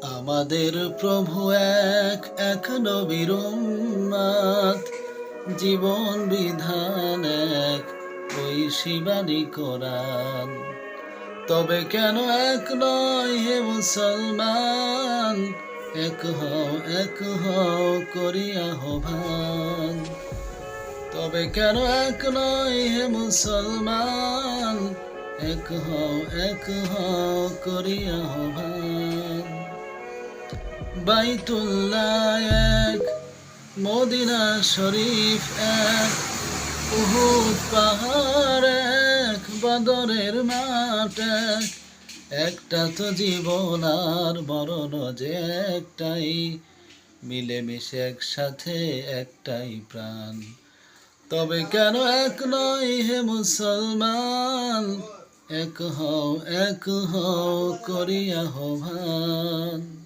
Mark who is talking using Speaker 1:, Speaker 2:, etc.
Speaker 1: আমাদের প্রভু এক এক নবীর উম্মত, জীবন বিধান এক ওই শিবানী কোরআন। তবে কেন এক নয় হে মুসলমান, এক হও করি আহ্বান। তবে কেন এক নয় হে মুসলমান, এক হও করি আহ্বান। বাইতুল্লাহ এক, মদিনা শরীফ এক, উহুদ পাহাড় এক, বদরের মাঠ এক। একটা তো জীবন আর মরণ যে একটাই, মিলেমিশে একসাথে একটাই প্রাণ। তবে কেন এক নয় হে মুসলমান, এক হও করি আহ্বান।